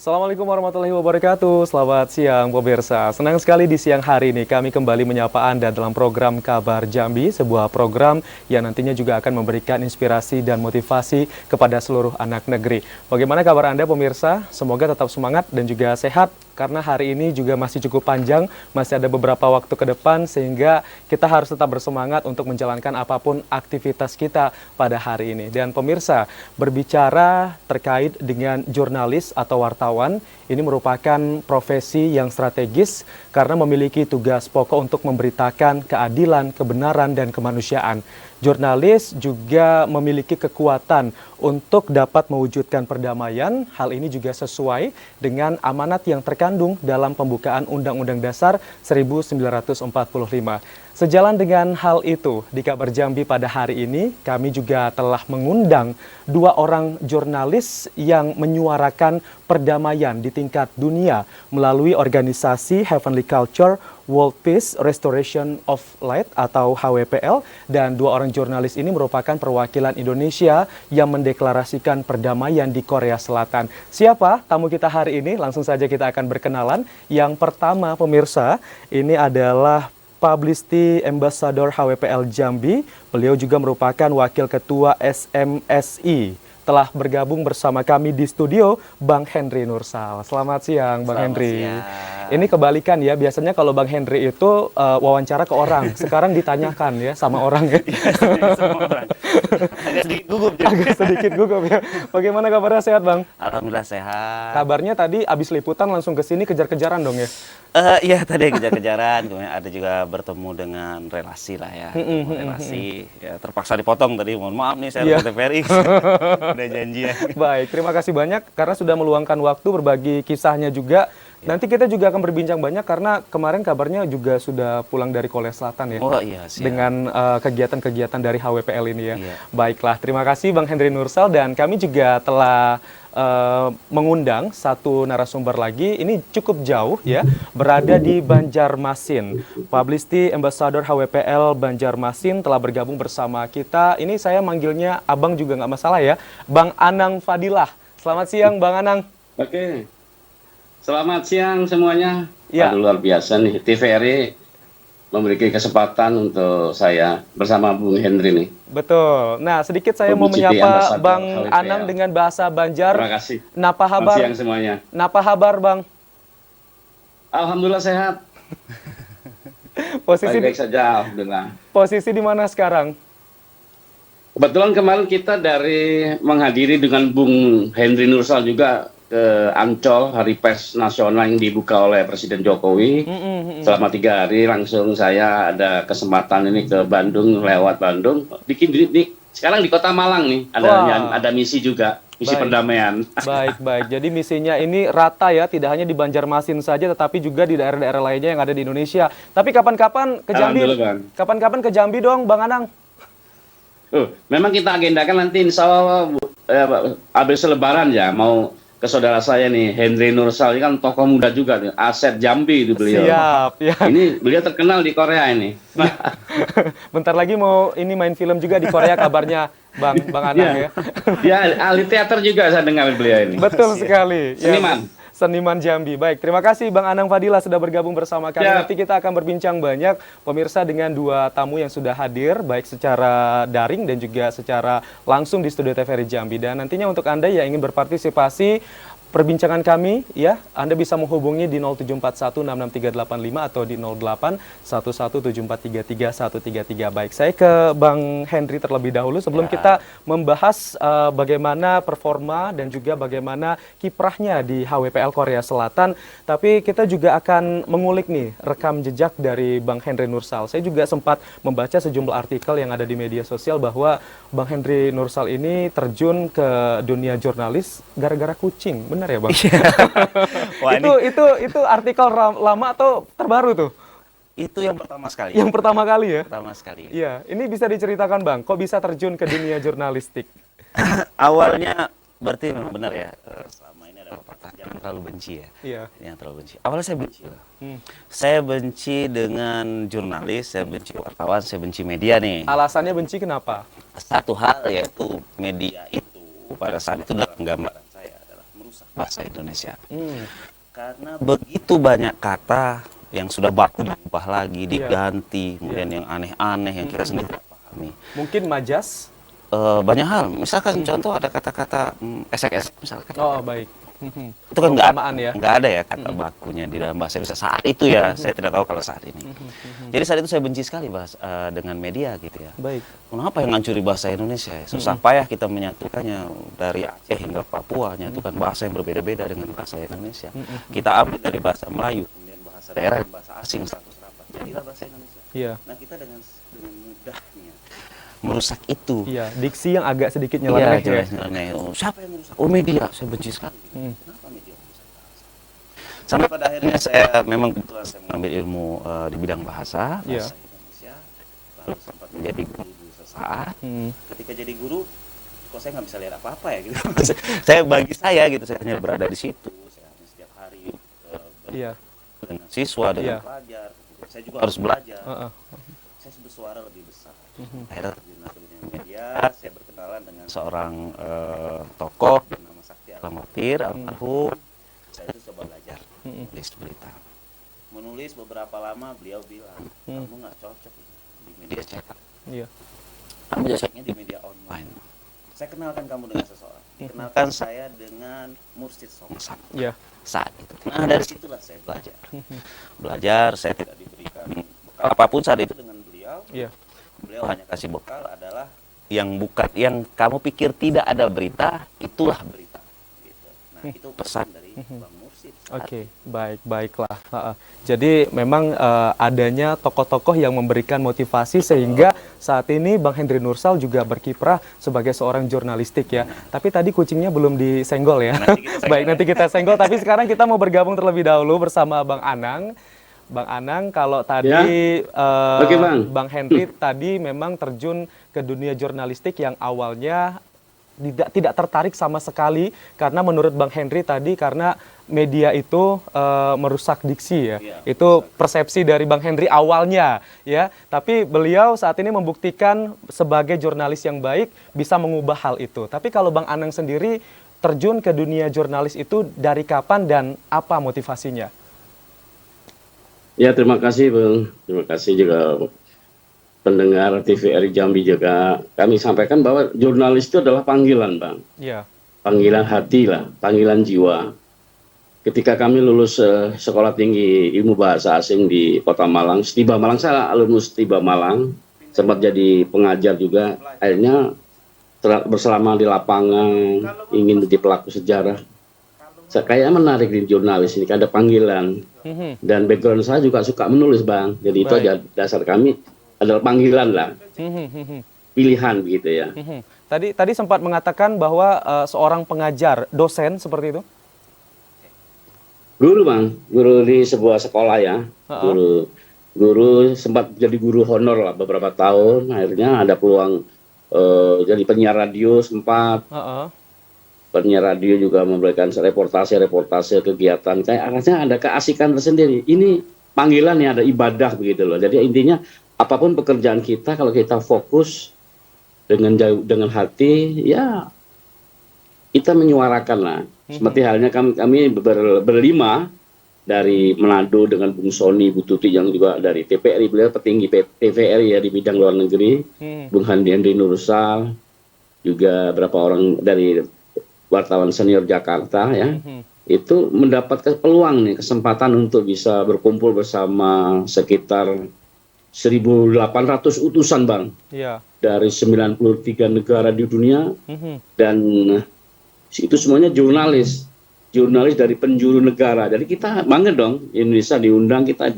Assalamualaikum warahmatullahi wabarakatuh. Selamat siang pemirsa. Senang sekali di siang hari ini kami kembali menyapa Anda dalam program Kabar Jambi, sebuah program yang nantinya juga akan memberikan inspirasi dan motivasi kepada seluruh anak negeri. Bagaimana kabar Anda pemirsa? Semoga tetap semangat dan juga sehat karena hari ini juga masih cukup panjang, masih ada beberapa waktu ke depan sehingga kita harus tetap bersemangat untuk menjalankan apapun aktivitas kita pada hari ini. Dan pemirsa, berbicara terkait dengan jurnalis atau wartawan, ini merupakan profesi yang strategis karena memiliki tugas pokok untuk memberitakan keadilan, kebenaran, dan kemanusiaan. Jurnalis juga memiliki kekuatan untuk dapat mewujudkan perdamaian. Hal ini juga sesuai dengan amanat yang terkandung dalam pembukaan Undang-Undang Dasar 1945. Sejalan dengan hal itu, di Kabar Jambi pada hari ini, kami juga telah mengundang dua orang jurnalis yang menyuarakan perdamaian di tingkat dunia melalui organisasi Heavenly Culture World Peace Restoration of Light atau HWPL, dan dua orang jurnalis ini merupakan perwakilan Indonesia yang mendeklarasikan perdamaian di Korea Selatan. Siapa tamu kita hari ini? Langsung saja kita akan berkenalan. Yang pertama pemirsa, ini adalah Publicity Ambassador HWPL Jambi. Beliau juga merupakan Wakil Ketua SMSI. Telah bergabung bersama kami di studio Bang Henry Nursal. Selamat siang Bang Henry. Ini kebalikan ya, biasanya kalau Bang Henry itu wawancara ke orang, sekarang ditanyakan ya sama orang ya. Agak sedikit gugup. Agak sedikit gugup ya. Bagaimana kabarnya, sehat Bang? Alhamdulillah sehat. Kabarnya tadi abis liputan langsung ke sini kejar-kejaran dong ya? Iya tadi kejar-kejaran, kemudian ada juga bertemu dengan relasi lah ya. Relasi, ya terpaksa dipotong tadi, mohon maaf nih saya ke TVRI. Udah janji ya. Baik, terima kasih banyak karena sudah meluangkan waktu berbagi kisahnya juga. Nanti kita juga akan berbincang banyak karena kemarin kabarnya juga sudah pulang dari Korea Selatan ya. Oh iya, siap. Dengan kegiatan-kegiatan dari HWPL ini ya. Iya. Baiklah, terima kasih Bang Henry Nursal, dan kami juga telah mengundang satu narasumber lagi. Ini cukup jauh ya, berada di Banjarmasin. Publicity Ambassador HWPL Banjarmasin telah bergabung bersama kita. Ini saya manggilnya Abang juga nggak masalah ya. Bang Anang Fadilah. Selamat siang Bang Anang. Oke, selamat siang semuanya. Ya. Luar biasa nih, TVRI memberikan kesempatan untuk saya bersama Bung Henry nih. Betul. Nah, sedikit saya mau Publicity menyapa Ambassador Bang HWPL. Anang dengan bahasa Banjar. Terima kasih. Napa Selamat habar? siang semuanya. Napa habar Bang? Alhamdulillah sehat. Posisi Baik-baik saja, alhamdulillah. posisi di mana sekarang? Kebetulan kemarin kita dari menghadiri dengan Bung Henry Nursal juga ke Ancol, Hari Pers Nasional yang dibuka oleh Presiden Jokowi. Selama 3 hari langsung saya ada kesempatan ini ke Bandung, lewat Bandung. Sekarang di Kota Malang nih, ada misi juga, misi Baik. perdamaian. Baik. Jadi misinya ini rata ya, tidak hanya di Banjarmasin saja, tetapi juga di daerah-daerah lainnya yang ada di Indonesia. Tapi kapan-kapan ke Jambi? Alhamdulillah, Bang. Kapan-kapan ke Jambi dong, Bang Anang? Memang kita agendakan nanti insya Allah habis Lebaran ya, mau ke saudara saya nih, Henry Nursal, ini kan tokoh muda juga nih, aset Jambi itu beliau. Siap, ya. Ini beliau terkenal di Korea ini. Bentar lagi mau ini main film juga di Korea kabarnya, Bang Anang ya. Ya, ahli teater juga saya dengar beliau ini. Betul sekali. Ya, Seniman. Seniman Jambi. Baik, terima kasih Bang Anang Fadilah sudah bergabung bersama kami. Ya. Nanti kita akan berbincang banyak pemirsa dengan dua tamu yang sudah hadir, baik secara daring dan juga secara langsung di studio TVRI Jambi. Dan nantinya untuk Anda yang ingin berpartisipasi perbincangan kami, ya, Anda bisa menghubungi di 0741663385 atau di 0811743333. Baik, saya ke Bang Henry terlebih dahulu sebelum kita membahas bagaimana performa dan juga bagaimana kiprahnya di HWPL Korea Selatan. Tapi kita juga akan mengulik nih rekam jejak dari Bang Henry Nursal. Saya juga sempat membaca sejumlah artikel yang ada di media sosial bahwa Bang Henry Nursal ini terjun ke dunia jurnalis gara-gara kucing. Benar ya Bang? Wah, itu artikel lama atau terbaru tuh? itu yang pertama sekali. Yang pertama kali ya? Pertama sekali. Iya, ini bisa diceritakan Bang, kok bisa terjun ke dunia jurnalistik? Awalnya berarti memang benar ya, selama ini ada pepatah jangan terlalu benci ya. Iya. Jangan terlalu benci. Awalnya saya benci. Saya benci dengan jurnalis, saya benci wartawan, saya benci media nih. Alasannya benci kenapa? Satu hal yaitu media itu pada saat itu dalam gambaran saya adalah merusak bahasa Indonesia. Karena begitu banyak kata yang sudah baku diubah lagi, diganti, kemudian yang aneh-aneh yang kita sendiri tidak pahami. Mungkin majas? Banyak hal, misalkan contoh ada kata-kata esek-esek misalkan. Oh, baik. Itu kan nggak ada ya kata bakunya di dalam bahasa Indonesia saat itu ya. Saya tidak tahu kalau saat ini. Jadi saat itu saya benci sekali dengan media gitu ya. Baik. Kenapa yang ngancuri bahasa Indonesia ya? Susah payah kita menyatukannya dari Aceh hingga Papua, menyatukan bahasa yang berbeda-beda dengan bahasa Indonesia. Kita ambil dari bahasa Melayu, kemudian bahasa daerah, bahasa asing satu rapat. Jadilah bahasa Indonesia. Iya. Nah, kita dengan mudahnya merusak itu. Iya, diksi yang agak sedikit nyeleneh ya. Siapa yang merusak? Oh, media. Saya benci sekali. Kenapa media merusak bahasa? Sampai pada akhirnya saya memang kebetulan saya mengambil ilmu di bidang bahasa Indonesia, lalu sempat menjadi guru sesaat. Ketika jadi guru, kok saya nggak bisa lihat apa-apa ya gitu. saya gitu, saya hanya berada di situ, saya hanya setiap hari dengan siswa, dengan pelajar. Saya juga harus belajar. Saya bersuara lebih besar. Akhirnya terjun ke dunia media, saya berkenalan dengan seorang tokoh bernama Sakti Alamotir, almarhum. Saya itu coba belajar menulis berita. Menulis beberapa lama, beliau bilang, kamu nggak cocok di media cetak. Kamu cocoknya di media online. Saya kenalkan kamu dengan seseorang. Kenalkan saya dengan Mursid Songsan. Saat itu. Nah, dari situlah saya belajar. Belajar, saya tidak diberikan bekal apapun saat itu dengan beliau. Beliau hanya kasih bekal adalah yang kamu pikir tidak ada berita, itulah berita. Gitu. Nah, itu pesan dari Bang Mursid. Oke, baiklah. Jadi memang adanya tokoh-tokoh yang memberikan motivasi sehingga saat ini Bang Henry Nursal juga berkiprah sebagai seorang jurnalistik ya. Tapi tadi kucingnya belum disenggol ya. Nanti kita senggol. Tapi sekarang kita mau bergabung terlebih dahulu bersama Bang Anang. Bang Anang, kalau tadi Bang Henry tadi memang terjun ke dunia jurnalistik yang awalnya tidak tertarik sama sekali karena menurut Bang Henry tadi karena media itu merusak diksi ya. Itu persepsi dari Bang Henry awalnya ya. Tapi beliau saat ini membuktikan sebagai jurnalis yang baik bisa mengubah hal itu. Tapi kalau Bang Anang sendiri terjun ke dunia jurnalis itu dari kapan dan apa motivasinya? Ya, terima kasih Bang. Terima kasih juga pendengar TVRI Jambi juga. Kami sampaikan bahwa jurnalis itu adalah panggilan, Bang. Panggilan hati lah, panggilan jiwa. Ketika kami lulus sekolah tinggi ilmu bahasa asing di Kota Malang, Setiba Malang, saya alumnus Setiba Malang, sempat jadi pengajar juga. Akhirnya berselama di lapangan, ingin menjadi pelaku sejarah. Kayaknya menarik di jurnalis ini, ada panggilan. Dan background saya juga suka menulis, Bang. Jadi itu aja dasar kami adalah panggilan lah. Pilihan begitu ya. Tadi sempat mengatakan bahwa seorang pengajar, dosen seperti itu? Guru, Bang. Guru di sebuah sekolah ya. Guru sempat jadi guru honor lah beberapa tahun. Akhirnya ada peluang jadi penyiar radio sempat. Penyiar radio juga memberikan reportase kegiatan. Kayak akhirnya ada keasikan tersendiri. Ini panggilan ya, ada ibadah begitu loh. Jadi intinya apapun pekerjaan kita, kalau kita fokus dengan hati, ya kita menyuarakan lah. Seperti halnya kami berlima dari Manado dengan Bung Sony Bututi yang juga dari TVRI, beliau petinggi TVRI ya di bidang luar negeri, Bung Henry Nursal, juga beberapa orang dari wartawan senior Jakarta ya, itu mendapat peluang nih, kesempatan untuk bisa berkumpul bersama sekitar 1.800 utusan, Bang, dari 93 negara di dunia, dan itu semuanya jurnalis dari penjuru negara. Jadi kita bangga dong, Indonesia diundang, kita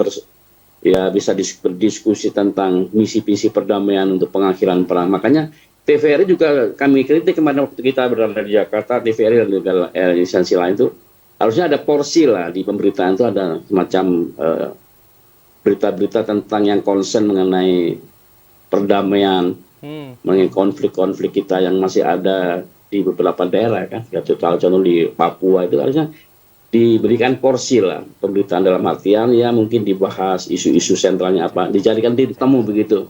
bisa berdiskusi tentang misi-misi perdamaian untuk pengakhiran perang. Makanya TVRI juga kami kritik kemarin waktu kita berada di Jakarta, TVRI dan juga instansi lain itu harusnya ada porsi lah di pemberitaan itu, ada semacam berita-berita tentang yang concern mengenai perdamaian, mengenai konflik-konflik kita yang masih ada di beberapa daerah kan. Contoh di Papua itu harusnya diberikan porsi lah pemberitaan, dalam artian ya mungkin dibahas isu-isu sentralnya apa, dijadikan titik temu begitu.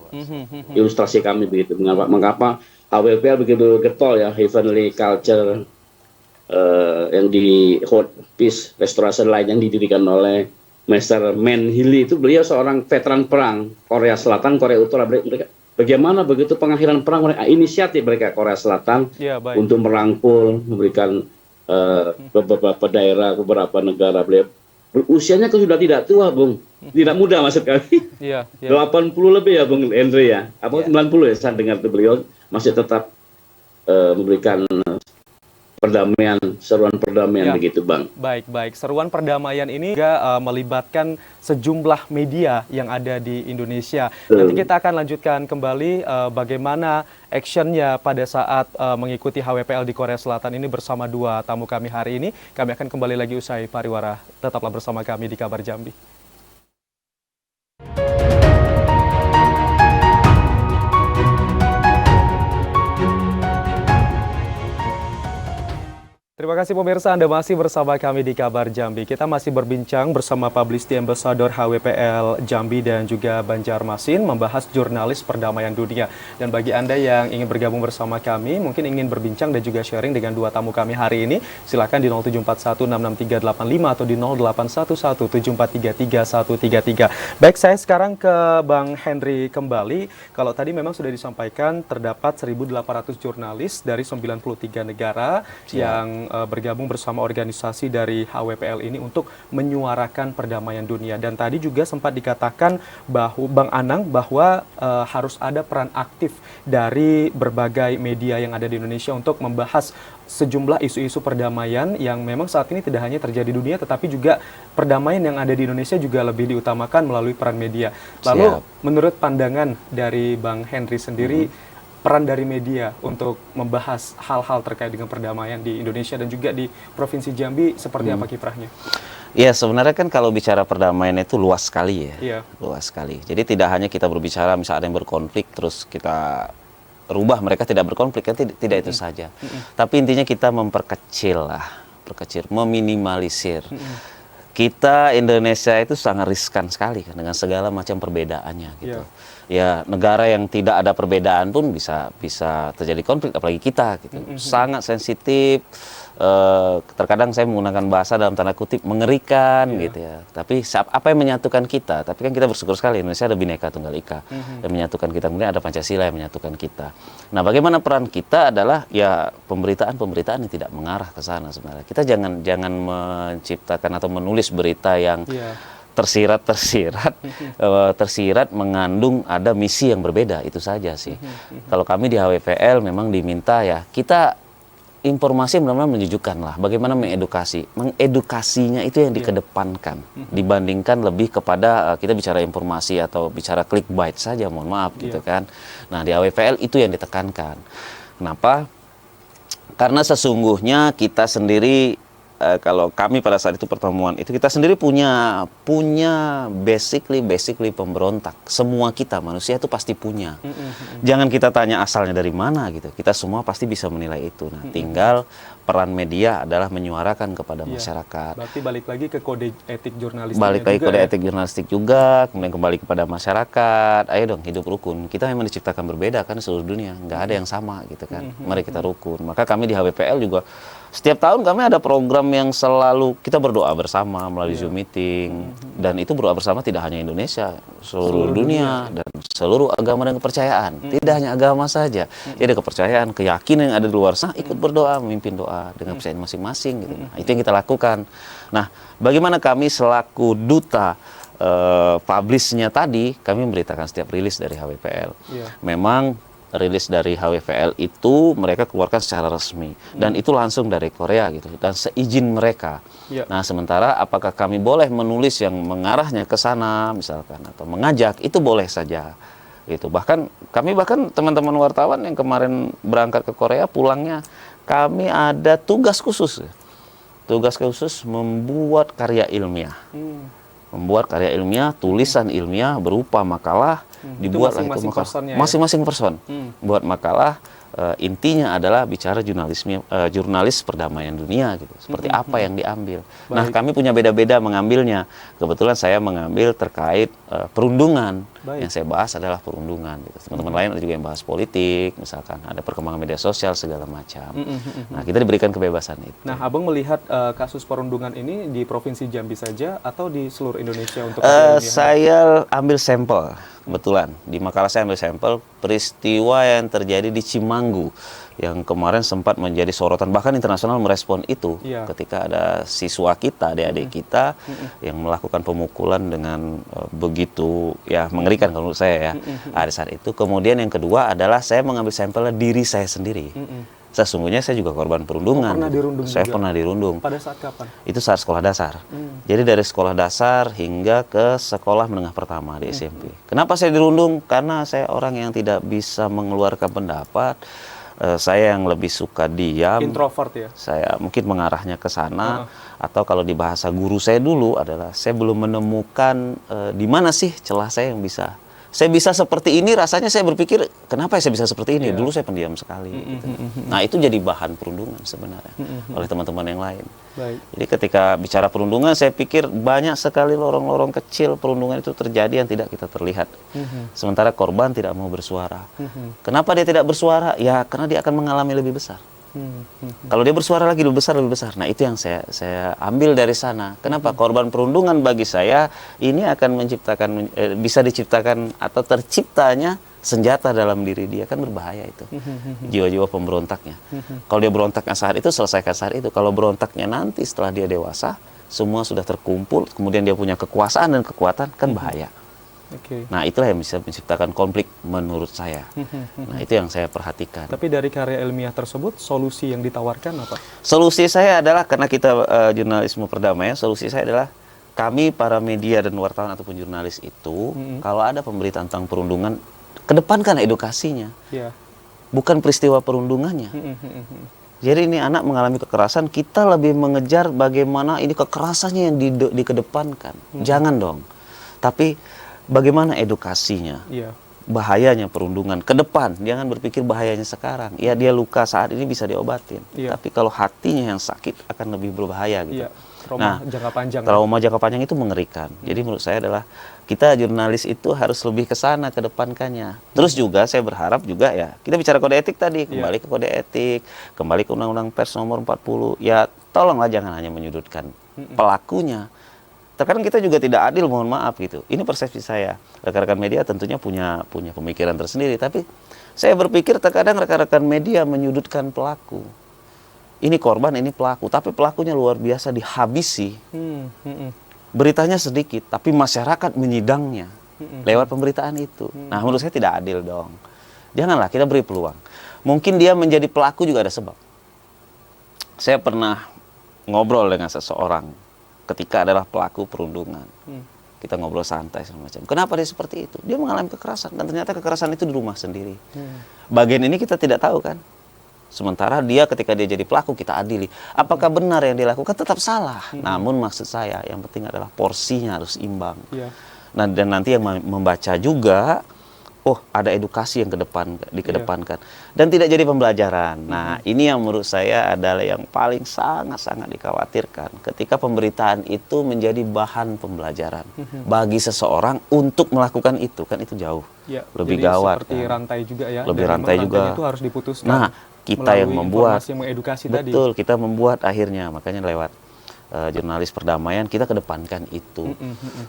Ilustrasi kami begitu, mengapa HWPL begitu getol ya, Heavenly Culture yang di Hot Peace Restoration Line yang didirikan oleh Master Man Hilly, itu beliau seorang veteran perang Korea Selatan, Korea Utara. Mereka bagaimana begitu pengakhiran perang, mereka inisiatif mereka Korea Selatan untuk merangkul, memberikan beberapa daerah, beberapa negara. Beliau usianya kan sudah tidak tua, Bung, tidak muda maksud kami. 80 lebih ya, Bung Henry ya, apa 90 ya, saya dengar itu beliau masih tetap memberikan perdamaian, seruan perdamaian begitu, Bang. Baik. Seruan perdamaian ini juga melibatkan sejumlah media yang ada di Indonesia. Nanti kita akan lanjutkan kembali bagaimana actionnya pada saat mengikuti HWPL di Korea Selatan ini bersama dua tamu kami hari ini. Kami akan kembali lagi usai pariwara. Tetaplah bersama kami di Kabar Jambi. Terima kasih pemirsa, Anda masih bersama kami di Kabar Jambi. Kita masih berbincang bersama Publicity Ambassador HWPL Jambi dan juga Banjarmasin membahas jurnalis perdamaian dunia. Dan bagi Anda yang ingin bergabung bersama kami, mungkin ingin berbincang dan juga sharing dengan dua tamu kami hari ini, silakan di 0741663385 atau di 0811743333. Baik, saya sekarang ke Bang Henry kembali. Kalau tadi memang sudah disampaikan terdapat 1.800 jurnalis dari 93 negara yang bergabung bersama organisasi dari HWPL ini untuk menyuarakan perdamaian dunia. Dan tadi juga sempat dikatakan bahwa Bang Anang bahwa harus ada peran aktif dari berbagai media yang ada di Indonesia untuk membahas sejumlah isu-isu perdamaian yang memang saat ini tidak hanya terjadi di dunia, tetapi juga perdamaian yang ada di Indonesia juga lebih diutamakan melalui peran media. Lalu menurut pandangan dari Bang Henry sendiri, peran dari media untuk membahas hal-hal terkait dengan perdamaian di Indonesia dan juga di Provinsi Jambi seperti apa kiprahnya? Ya, sebenarnya kan kalau bicara perdamaian itu luas sekali ya. Luas sekali. Jadi tidak hanya kita berbicara misalnya ada yang berkonflik terus kita rubah mereka tidak berkonflik, kan tidak itu saja. Tapi intinya kita memperkecil, meminimalisir. Kita Indonesia itu sangat riskan sekali kan dengan segala macam perbedaannya gitu. Ya, negara yang tidak ada perbedaan pun bisa terjadi konflik, apalagi kita gitu. Sangat sensitif. Terkadang saya menggunakan bahasa dalam tanda kutip mengerikan gitu ya. Tapi apa yang menyatukan kita? Tapi kan kita bersyukur sekali Indonesia ada Bhinneka Tunggal Ika yang menyatukan kita. Kemudian ada Pancasila yang menyatukan kita. Nah, bagaimana peran kita adalah ya pemberitaan yang tidak mengarah ke sana sebenarnya. Kita jangan menciptakan atau menulis berita yang tersirat mengandung ada misi yang berbeda, itu saja sih. Kalau kami di HWPL memang diminta ya kita informasi benar-benar menyejukkan lah, bagaimana mengedukasinya itu yang dikedepankan dibandingkan lebih kepada kita bicara informasi atau bicara clickbait saja, mohon maaf gitu kan. Nah, di HWPL itu yang ditekankan. Kenapa? Karena sesungguhnya kita sendiri kalau kami pada saat itu pertemuan itu kita sendiri punya basically pemberontak. Semua kita manusia itu pasti punya. Jangan kita tanya asalnya dari mana gitu. Kita semua pasti bisa menilai itu. Nah, tinggal peran media adalah menyuarakan kepada masyarakat. Berarti balik lagi ke kode etik jurnalistik. Balik lagi kode etik jurnalistik juga, kemudian kembali kepada masyarakat. Ayo dong hidup rukun. Kita memang diciptakan berbeda kan seluruh dunia, nggak ada yang sama gitu kan. Mari kita rukun. Maka kami di HWPL juga setiap tahun kami ada program yang selalu kita berdoa bersama melalui Zoom meeting. Dan itu berdoa bersama tidak hanya Indonesia, seluruh dunia dan seluruh agama dan kepercayaan. Tidak hanya agama saja. Jadi kepercayaan, keyakinan yang ada di luar sana ikut berdoa, memimpin doa dengan percayaan masing-masing gitu. Nah, itu yang kita lakukan. Nah, bagaimana kami selaku duta publishnya tadi, kami memberitakan setiap rilis dari HWPL. Memang rilis dari HWPL itu mereka keluarkan secara resmi dan itu langsung dari Korea gitu dan seizin mereka. Nah, sementara apakah kami boleh menulis yang mengarahnya ke sana misalkan atau mengajak, itu boleh saja gitu. Bahkan teman-teman wartawan yang kemarin berangkat ke Korea pulangnya kami ada tugas khusus membuat karya ilmiah. Membuat karya ilmiah, tulisan ilmiah berupa makalah, dibuat masing-masing person buat makalah. Intinya adalah bicara jurnalis perdamaian dunia gitu. Seperti apa yang diambil. Nah, kami punya beda-beda mengambilnya. Kebetulan saya mengambil terkait perundungan. Baik. Yang saya bahas adalah perundungan. Gitu. Teman-teman lain ada juga yang bahas politik, misalkan ada perkembangan media sosial segala macam. Nah, kita diberikan kebebasan itu. Nah, Abang melihat kasus perundungan ini di Provinsi Jambi saja atau di seluruh Indonesia untuk kasus ini? Saya ambil sampel, kebetulan. Di Makassar saya ambil sampel peristiwa yang terjadi di Cimanggu, yang kemarin sempat menjadi sorotan, bahkan internasional merespon itu. Iya. Ketika ada siswa kita, adik-adik kita, yang melakukan pemukulan dengan begitu ya mengerikan kalau menurut saya ya, pada saat itu. Kemudian yang kedua adalah saya mengambil sampelnya diri saya sendiri. Sesungguhnya saya juga korban perundungan. Pernah dirundung Saya juga? pernah dirundung. Pada saat kapan? Itu saat sekolah dasar. Jadi dari sekolah dasar hingga ke sekolah menengah pertama di SMP. Kenapa saya dirundung? Karena saya orang yang tidak bisa mengeluarkan pendapat. Saya yang lebih suka diam. Introvert ya? Saya mungkin mengarahnya ke sana. Atau kalau di bahasa guru saya dulu adalah saya belum menemukan di mana sih celah saya yang bisa. Saya bisa seperti ini, rasanya saya berpikir, kenapa saya bisa seperti ini? Dulu saya pendiam sekali. Gitu. Nah, itu jadi bahan perundungan sebenarnya oleh teman-teman yang lain. Baik. Jadi ketika bicara perundungan, saya pikir banyak sekali lorong-lorong kecil perundungan itu terjadi yang tidak kita terlihat. Sementara korban tidak mau bersuara. Kenapa dia tidak bersuara? Ya, karena dia akan mengalami lebih besar. Kalau dia bersuara lagi lebih besar. Nah, itu yang saya ambil dari sana. Kenapa? Korban perundungan bagi saya ini akan menciptakan bisa diciptakan atau terciptanya senjata dalam diri dia, kan berbahaya itu. Jiwa-jiwa pemberontaknya. Kalau dia berontaknya saat itu, selesaikan saat itu. Kalau berontaknya nanti setelah dia dewasa, semua sudah terkumpul, kemudian dia punya kekuasaan dan kekuatan, kan bahaya. Oke. Nah, itulah yang bisa menciptakan konflik menurut saya. Nah, itu yang saya perhatikan. Tapi dari karya ilmiah tersebut, solusi yang ditawarkan apa? Solusi saya adalah, karena kita jurnalisme perdamaian, solusi saya adalah kami para media dan wartawan ataupun jurnalis itu, kalau ada pemberitaan tentang perundungan, kedepankan edukasinya, bukan peristiwa perundungannya. Jadi ini anak mengalami kekerasan, kita lebih mengejar bagaimana ini kekerasannya yang dikedepankan. Jangan dong. Tapi bagaimana edukasinya, bahayanya perundungan ke depan. Jangan berpikir bahayanya sekarang. Ya, dia luka saat ini bisa diobatin. Tapi kalau hatinya yang sakit akan lebih berbahaya gitu. Trauma jangka panjang. Trauma jangka panjang itu mengerikan. Jadi menurut saya adalah kita jurnalis itu harus lebih ke sana kedepankannya. Terus juga saya berharap juga ya, kita bicara kode etik tadi, kembali ke kode etik, kembali ke Undang-Undang Pers nomor 40. Ya, tolonglah jangan hanya menyudutkan pelakunya. Terkadang kita juga tidak adil, mohon maaf gitu. Ini persepsi saya. Rekan-rekan media tentunya punya pemikiran tersendiri, tapi saya berpikir terkadang rekan-rekan media menyudutkan pelaku. Ini korban, ini pelaku, tapi pelakunya luar biasa dihabisi. Beritanya sedikit, tapi masyarakat menyidangnya lewat pemberitaan itu. Nah, menurut saya tidak adil dong. Janganlah, kita beri peluang. Mungkin dia menjadi pelaku juga ada sebab. Saya pernah ngobrol dengan seseorang ketika adalah pelaku perundungan. Kita ngobrol santai segala macam. Kenapa dia seperti itu? Dia mengalami kekerasan, dan ternyata kekerasan itu di rumah sendiri. Bagian ini kita tidak tahu kan. Sementara dia ketika dia jadi pelaku kita adili. Apakah benar yang dilakukan? Tetap salah. Namun maksud saya yang penting adalah porsinya harus imbang. Nah, dan nanti yang membaca juga, oh ada edukasi yang dikedepankan. Dan tidak jadi pembelajaran. Nah, ini yang menurut saya adalah yang paling sangat-sangat dikhawatirkan. Ketika pemberitaan itu menjadi bahan pembelajaran bagi seseorang untuk melakukan itu. Kan itu jauh. Lebih gawat. Seperti rantai juga ya. Lebih rantai juga. Itu harus diputuskan. Nah, kita yang membuat. Yang mengedukasi betul, tadi. kita membuat akhirnya. Makanya lewat jurnalis perdamaian kita kedepankan itu.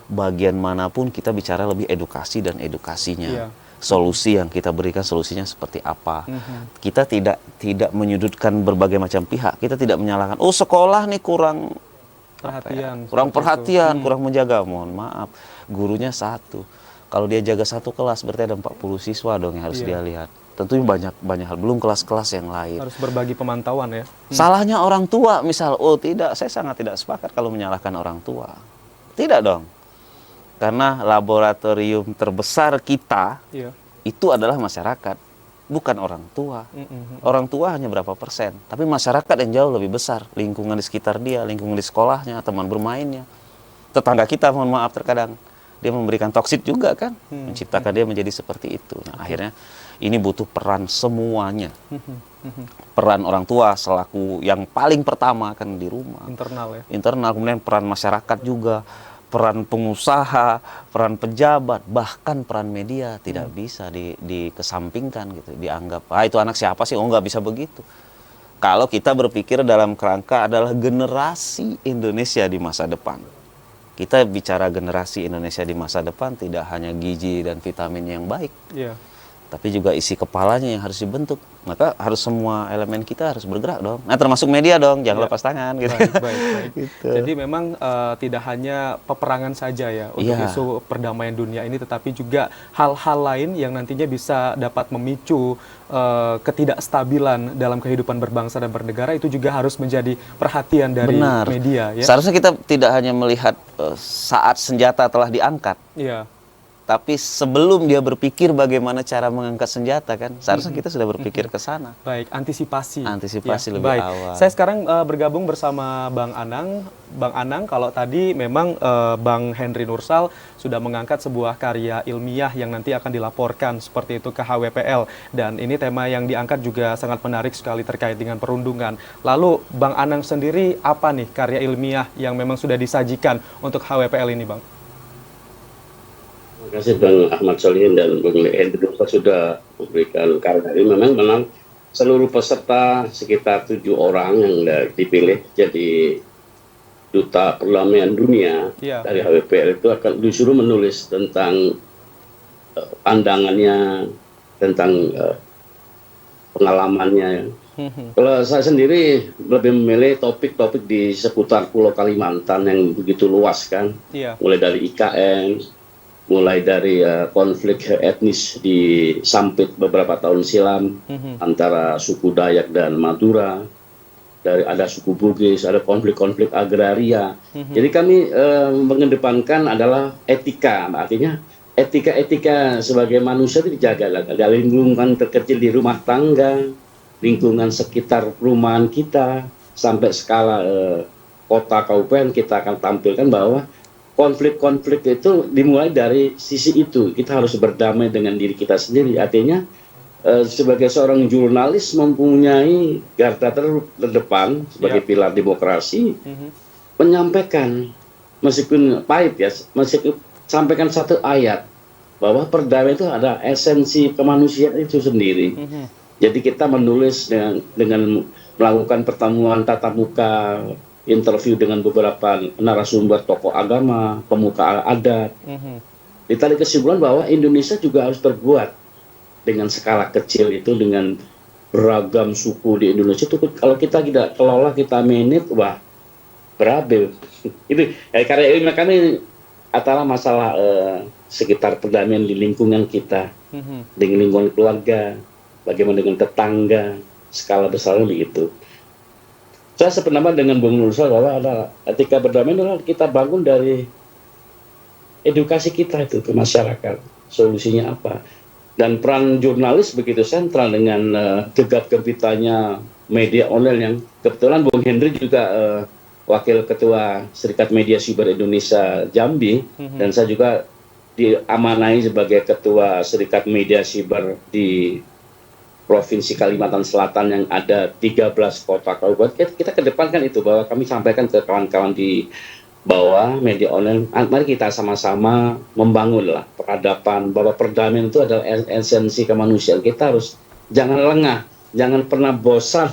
Bagian manapun kita bicara lebih edukasi dan edukasinya. Solusi yang kita berikan, solusinya seperti apa. Kita tidak menyudutkan berbagai macam pihak. Kita tidak menyalahkan, oh sekolah nih kurang perhatian, kurang menjaga. Mohon maaf, gurunya satu. Kalau dia jaga satu kelas, berarti ada 40 siswa dong yang harus dia lihat. Tentunya banyak hal, belum kelas-kelas yang lain. Harus berbagi pemantauan ya. Salahnya orang tua misal, oh tidak, saya sangat tidak sepakat kalau menyalahkan orang tua. Tidak dong. Karena laboratorium terbesar kita itu adalah masyarakat, bukan orang tua. Orang tua hanya berapa persen, tapi masyarakat yang jauh lebih besar. Lingkungan di sekitar dia, lingkungan di sekolahnya, teman bermainnya. Tetangga kita, mohon maaf terkadang, dia memberikan toksit juga kan, menciptakan dia menjadi seperti itu. Nah, akhirnya ini butuh peran semuanya. Peran orang tua selaku yang paling pertama kan di rumah. Internal ya. Internal, kemudian peran masyarakat juga. peran pengusaha, peran pejabat, bahkan peran media tidak bisa dikesampingkan gitu, dianggap itu anak siapa sih, oh nggak bisa begitu. Kalau kita berpikir dalam kerangka adalah generasi Indonesia di masa depan. Kita bicara generasi Indonesia di masa depan tidak hanya gizi dan vitamin yang baik, tapi juga isi kepalanya yang harus dibentuk. Maka harus semua elemen kita harus bergerak dong. Nah, termasuk media dong, jangan lepas tangan gitu. Baik. Gitu. Jadi memang tidak hanya peperangan saja ya untuk isu perdamaian dunia ini, tetapi juga hal-hal lain yang nantinya bisa dapat memicu ketidakstabilan dalam kehidupan berbangsa dan bernegara, itu juga harus menjadi perhatian dari media. Ya? Seharusnya kita tidak hanya melihat saat senjata telah diangkat. Tapi sebelum dia berpikir bagaimana cara mengangkat senjata kan, seharusnya kita sudah berpikir ke sana. Baik, antisipasi lebih baik. awal. Saya sekarang bergabung bersama Bang Anang. Bang Anang, kalau tadi memang Bang Henry Nursal sudah mengangkat sebuah karya ilmiah yang nanti akan dilaporkan seperti itu ke HWPL. Dan ini tema yang diangkat juga sangat menarik sekali terkait dengan perundungan. Lalu Bang Anang sendiri, apa nih karya ilmiah yang memang sudah disajikan untuk HWPL ini, Bang? Terima kasih Bang Ahmad Solihin dan Bang Henry sudah memberikan karya ini. Memang seluruh peserta sekitar 7 orang yang dipilih jadi duta perdamaian dunia dari HWPL itu akan disuruh menulis tentang pandangannya, tentang pengalamannya. Kalau saya sendiri lebih memilih topik-topik di seputar Pulau Kalimantan yang begitu luas kan, mulai dari IKN, mulai dari konflik etnis di Sampit beberapa tahun silam antara suku Dayak dan Madura, dari ada suku Bugis, ada konflik-konflik agraria. Jadi kami mengedepankan adalah etika, artinya etika sebagai manusia itu dijaga dari lingkungan terkecil di rumah tangga, lingkungan sekitar perumahan kita, sampai skala kota kabupaten. Kita akan tampilkan bahwa konflik-konflik itu dimulai dari sisi itu. Kita harus berdamai dengan diri kita sendiri. Artinya sebagai seorang jurnalis mempunyai garda terdepan sebagai pilar demokrasi, menyampaikan meskipun pahit ya, meskipun sampaikan satu ayat bahwa perdamaian itu ada esensi kemanusiaan itu sendiri. Jadi kita menulis dengan melakukan pertemuan tatap muka, interview dengan beberapa narasumber tokoh agama, pemuka adat. Ditarik kesimpulan bahwa Indonesia juga harus berbuat dengan skala kecil itu, dengan beragam suku di Indonesia itu. Kalau kita tidak kelola, kita manage, wah berabil. Itu karya ilmiah kami adalah masalah sekitar perdamaian di lingkungan kita, dengan lingkungan keluarga, bagaimana dengan tetangga, skala besarnya begitu. Saya sependapat dengan Bung Nursal bahwa ada etika berdamaian adalah kita bangun dari edukasi kita itu ke masyarakat. Solusinya apa? Dan peran jurnalis begitu sentral dengan gegap gempitanya media online yang kebetulan Bung Henry juga Wakil Ketua Serikat Media Siber Indonesia Jambi, dan saya juga diamanai sebagai Ketua Serikat Media Siber di Provinsi Kalimantan Selatan yang ada 13 kota kabupaten. Kita kedepankan itu, bahwa kami sampaikan ke kawan-kawan di bawah media online, mari kita sama-sama membangunlah peradaban, bahwa perdamaian itu adalah esensi kemanusiaan. Kita harus jangan lengah, jangan pernah bosan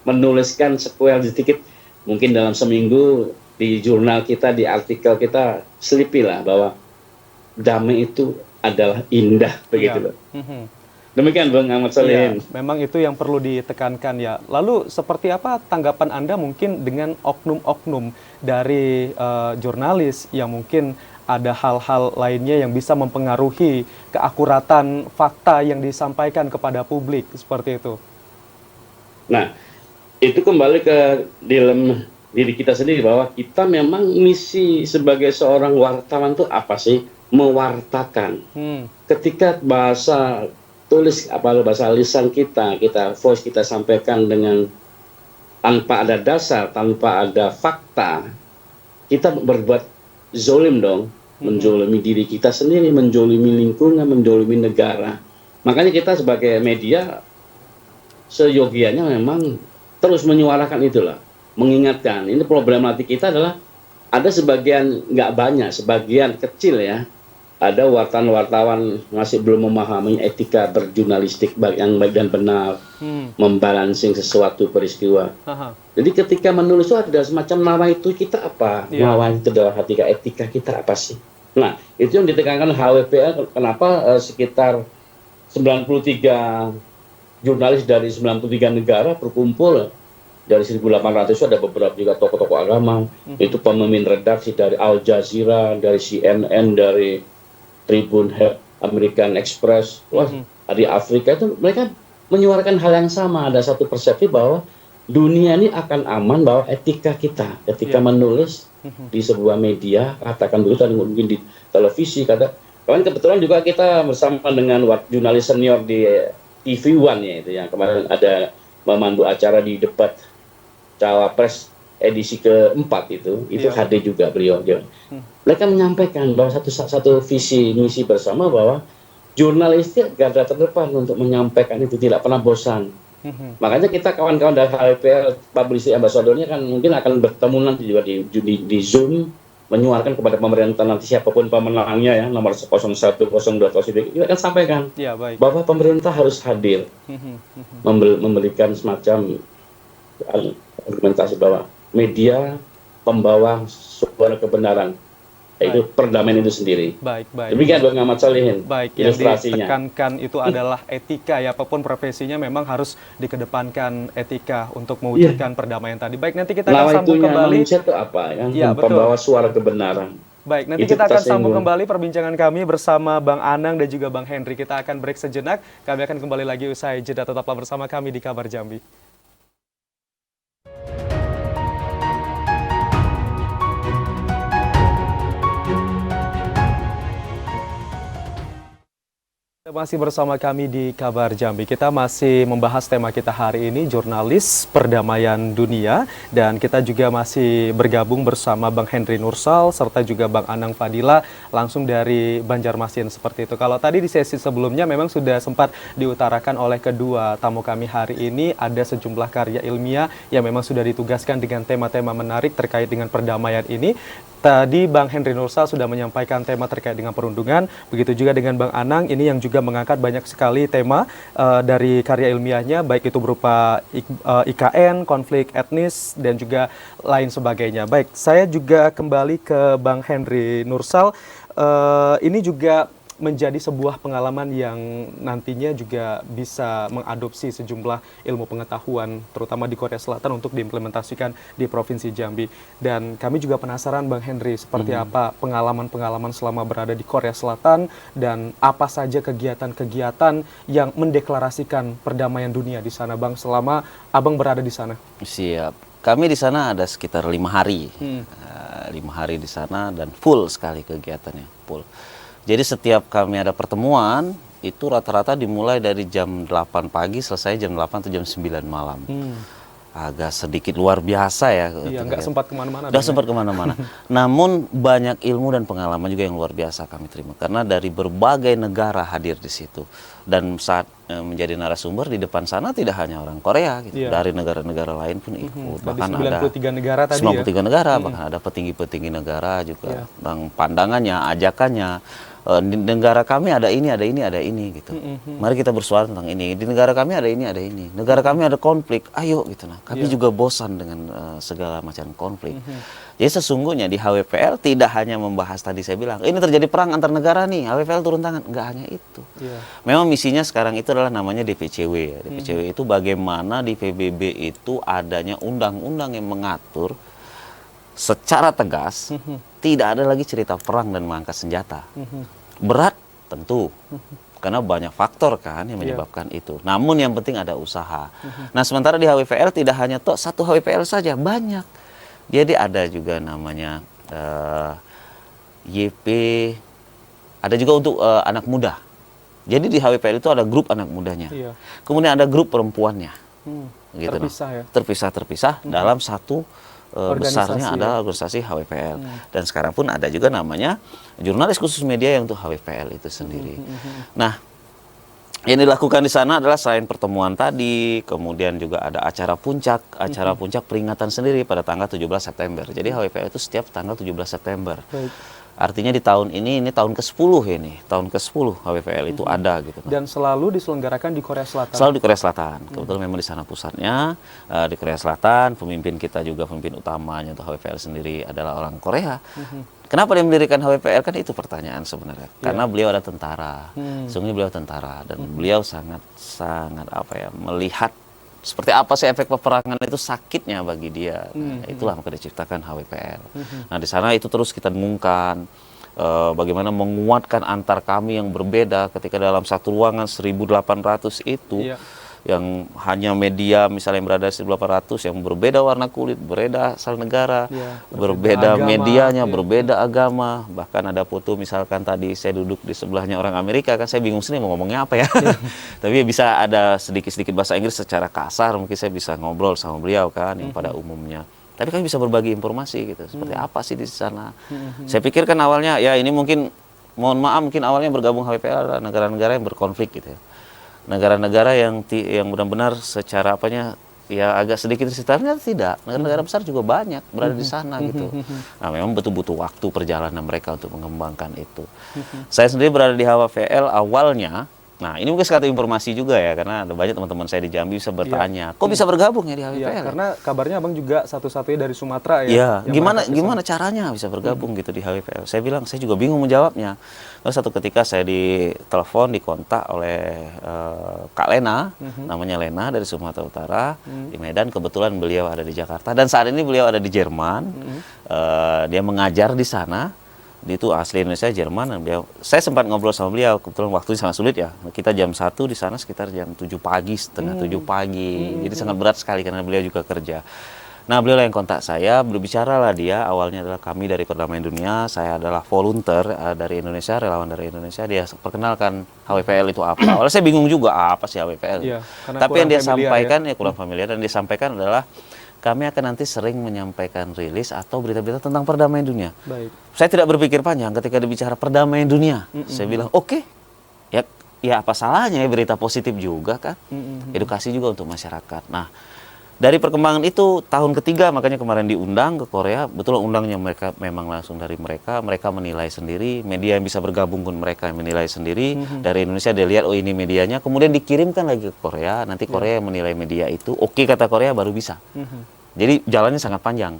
menuliskan sequel sedikit, mungkin dalam seminggu di jurnal kita, di artikel kita, selipilah bahwa damai itu adalah indah, begitu loh. Demikian Bang Ahmad Solihin. Memang itu yang perlu ditekankan ya. Lalu seperti apa tanggapan Anda mungkin dengan oknum-oknum dari jurnalis yang mungkin ada hal-hal lainnya yang bisa mempengaruhi keakuratan fakta yang disampaikan kepada publik seperti itu? Nah, itu kembali ke dalam diri kita sendiri, bahwa kita memang misi sebagai seorang wartawan itu apa sih? Mewartakan. Ketika bahasa tulis, bahasa lisan kita voice kita sampaikan dengan tanpa ada dasar, tanpa ada fakta, kita berbuat zolim dong, menzolimi diri kita sendiri, menzolimi lingkungan, menzolimi negara. Makanya kita sebagai media seyogianya memang terus menyuarakan itulah, mengingatkan. Ini problematik kita adalah ada sebagian, nggak banyak, sebagian kecil ya, ada wartawan-wartawan masih belum memahami etika berjurnalistik yang baik dan benar, membalancing sesuatu peristiwa. Jadi ketika menulis itu ada semacam nama itu kita apa? Nama itu adalah etika kita apa sih? Nah, itu yang ditekankan HWPL, kenapa sekitar 93 jurnalis dari 93 negara berkumpul. Dari 1800 itu ada beberapa juga tokoh-tokoh agama, itu pemimpin redaksi dari Al Jazeera, dari CNN, dari Tribun American Express, dari Afrika, itu mereka menyuarakan hal yang sama. Ada satu persepsi bahwa dunia ini akan aman, bahwa etika kita, ketika menulis di sebuah media, katakan begitu, mungkin di televisi, kemarin kebetulan juga kita bersama dengan jurnalis senior di TV One ya, itu yang kemarin ada memandu acara di debat Cawapres edisi keempat itu hadir juga beliau. Mereka menyampaikan bahwa satu visi misi bersama, bahwa jurnalistik garda terdepan untuk menyampaikan itu, tidak pernah bosan. Makanya kita kawan-kawan dari HWPL Publicity Ambassador-nya kan mungkin akan bertemu nanti juga di Zoom, menyuarakan kepada pemerintah nanti siapapun pemenangnya ya, nomor 01, 02, kita akan sampaikan bahwa pemerintah harus hadir, memberikan semacam argumentasi bahwa media pembawa suara kebenaran, yaitu perdamaian itu sendiri. Baik. Demikian Bang Ahmad Solihin. Baik, yang ditekankan itu adalah etika ya, apapun profesinya memang harus dikedepankan etika untuk mewujudkan perdamaian tadi. Baik, nanti kita akan sambung kembali. Itu apa ya? Pembawa suara kebenaran. Baik, nanti kita akan sambung kembali perbincangan kami bersama Bang Anang dan juga Bang Henry. Kita akan break sejenak. Kami akan kembali lagi usai jeda. Tetaplah bersama kami di Kabar Jambi. Masih bersama kami di Kabar Jambi. Kita masih membahas tema kita hari ini, jurnalis perdamaian dunia, dan kita juga masih bergabung bersama Bang Henry Nursal serta juga Bang Anang Fadila langsung dari Banjarmasin seperti itu. Kalau tadi di sesi sebelumnya memang sudah sempat diutarakan oleh kedua tamu kami hari ini, ada sejumlah karya ilmiah yang memang sudah ditugaskan dengan tema-tema menarik terkait dengan perdamaian ini. Tadi Bang Henry Nursal sudah menyampaikan tema terkait dengan perundungan, begitu juga dengan Bang Anang ini yang juga mengangkat banyak sekali tema dari karya ilmiahnya, baik itu berupa IKN, konflik etnis, dan juga lain sebagainya. Baik, saya juga kembali ke Bang Henry Nursal. Ini juga menjadi sebuah pengalaman yang nantinya juga bisa mengadopsi sejumlah ilmu pengetahuan, terutama di Korea Selatan untuk diimplementasikan di Provinsi Jambi. Dan kami juga penasaran Bang Henry, seperti apa pengalaman-pengalaman selama berada di Korea Selatan, dan apa saja kegiatan-kegiatan yang mendeklarasikan perdamaian dunia di sana, Bang, selama Abang berada di sana. Siap. Kami di sana ada sekitar 5 hari. 5 hari di sana dan full sekali kegiatannya, full. Jadi setiap kami ada pertemuan, itu rata-rata dimulai dari jam 8 pagi, selesai jam 8 atau jam 9 malam. Agak sedikit luar biasa ya. Iya, nggak sempat kemana-mana. Nggak sempat kemana-mana. Namun banyak ilmu dan pengalaman juga yang luar biasa kami terima. Karena dari berbagai negara hadir di situ. Dan saat menjadi narasumber di depan sana tidak hanya orang Korea, gitu. Dari negara-negara lain pun ikut. Bahkan ada 93 negara tadi 93 negara, bahkan ada petinggi-petinggi negara juga. Tentang pandangannya, ajakannya. Di negara kami ada ini, ada ini, ada ini gitu. Mari kita bersuara tentang ini. Di negara kami ada ini, ada ini. Negara kami ada konflik, ayo gitu. Nah, kami juga bosan dengan segala macam konflik. Jadi sesungguhnya di HWPL tidak hanya membahas tadi saya bilang, ini terjadi perang antar negara nih, HWPL turun tangan. Enggak hanya itu. Memang misinya sekarang itu adalah namanya DPCW. DPCW itu bagaimana di PBB itu adanya undang-undang yang mengatur secara tegas, tidak ada lagi cerita perang dan mengangkat senjata. Berat tentu, karena banyak faktor kan yang menyebabkan itu. Namun yang penting ada usaha. Nah sementara di HWPL tidak hanya satu HWPL saja, banyak. Jadi ada juga namanya YP, ada juga untuk anak muda. Jadi di HWPL itu ada grup anak mudanya, kemudian ada grup perempuannya, gitu. Terpisah dalam satu besarnya adalah organisasi HWPL. Dan sekarang pun ada juga namanya jurnalis khusus media yang untuk HWPL itu sendiri. Nah, Yang dilakukan di sana adalah selain pertemuan tadi, kemudian juga ada acara puncak peringatan sendiri pada tanggal 17 September. Jadi HWPL itu setiap tanggal 17 September. Baik. Artinya di tahun ini tahun ke-10 ini, tahun ke-10 HWPL itu ada gitu. Dan selalu diselenggarakan di Korea Selatan. Selalu di Korea Selatan. Kebetulan memang di sana pusatnya, di Korea Selatan. Pemimpin kita juga, pemimpin utamanya untuk HWPL sendiri adalah orang Korea. Kenapa dia mendirikan HWPL? Kan itu pertanyaan sebenarnya. Karena beliau ada tentara. Sungguh beliau tentara dan beliau sangat melihat seperti apa sih efek peperangan itu sakitnya bagi dia. Nah, itulah maka diciptakan HWPL. Nah, di sana itu terus kita dengungkan bagaimana menguatkan antar kami yang berbeda ketika dalam satu ruangan 1.800 itu. Yang hanya media misalnya yang berada di 1.800 yang berbeda warna kulit, berbeda asal negara, berbeda agama, medianya, berbeda agama. Bahkan ada foto misalkan tadi saya duduk di sebelahnya orang Amerika, kan saya bingung sendiri mau ngomongnya apa ya. Tapi bisa ada sedikit-sedikit bahasa Inggris secara kasar, mungkin saya bisa ngobrol sama beliau kan yang pada umumnya. Tapi kami bisa berbagi informasi gitu, seperti apa sih di sana. Saya pikir kan awalnya ya ini mungkin, mohon maaf mungkin awalnya bergabung HWPL adalah negara-negara yang berkonflik gitu ya. Negara-negara yang benar-benar secara ya agak sedikit sekitarnya tidak. Negara-negara besar juga banyak berada di sana gitu. Nah, memang butuh waktu perjalanan mereka untuk mengembangkan itu. Saya sendiri berada di HWPL awalnya. Nah, ini mungkin satu informasi juga ya, karena ada banyak teman-teman saya di Jambi bisa bertanya, kok bisa bergabung ya di HWPL? Karena kabarnya Abang juga satu-satunya dari Sumatera ya. Gimana caranya bisa bergabung gitu di HWPL? Saya bilang, saya juga bingung menjawabnya. Lalu satu ketika saya ditelepon, dikontak oleh Kak Lena, namanya Lena dari Sumatera Utara, di Medan. Kebetulan beliau ada di Jakarta, dan saat ini beliau ada di Jerman. Dia mengajar di sana. Dia itu asli Indonesia, Jerman, dan saya sempat ngobrol sama beliau, kebetulan waktunya sangat sulit ya, kita jam 1 di sana sekitar jam 7 pagi, setengah 7 pagi, jadi sangat berat sekali karena beliau juga kerja. Nah, beliau yang kontak saya, berbicara lah dia, awalnya adalah kami dari Perdamaian Dunia, saya adalah volunteer dari Indonesia, relawan dari Indonesia, dia perkenalkan HWPL itu apa. Awalnya saya bingung juga, apa sih HWPL? Tapi yang dia sampaikan, ya kurang familiar, dan dia sampaikan adalah, kami akan nanti sering menyampaikan rilis atau berita-berita tentang perdamaian dunia. Baik. Saya tidak berpikir panjang ketika dibicara perdamaian dunia. Saya bilang, oke, ya apa salahnya ya, berita positif juga kan. Edukasi juga untuk masyarakat. Nah, dari perkembangan itu tahun ketiga, makanya kemarin diundang ke Korea. Betul undangnya mereka memang langsung dari mereka menilai sendiri, media yang bisa bergabung pun mereka yang menilai sendiri. Dari Indonesia dia lihat, oh ini medianya, kemudian dikirimkan lagi ke Korea, nanti Korea yang menilai media itu, oke kata Korea baru bisa. Jadi jalannya sangat panjang.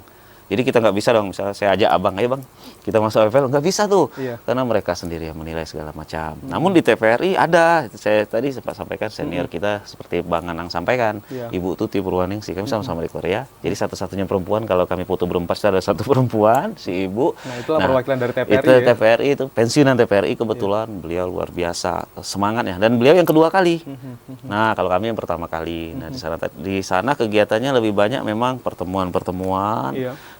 Jadi kita nggak bisa dong, misalnya saya ajak abang, ayo bang, kita masuk HWPL, nggak bisa tuh. Karena mereka sendiri yang menilai segala macam. Namun di TVRI ada, saya tadi sempat sampaikan senior kita, seperti Bang Anang sampaikan, Ibu Tuti Purwaningsih, kami sama-sama di Korea. Jadi satu-satunya perempuan, kalau kami foto berempat, ada satu perempuan, si Ibu. Nah, itulah perwakilan dari TVRI itu ya? TVRI itu, pensiunan TVRI kebetulan, beliau luar biasa semangatnya. Dan beliau yang kedua kali. Nah, kalau kami yang pertama kali. Nah, di sana kegiatannya lebih banyak memang pertemuan-pertemuan.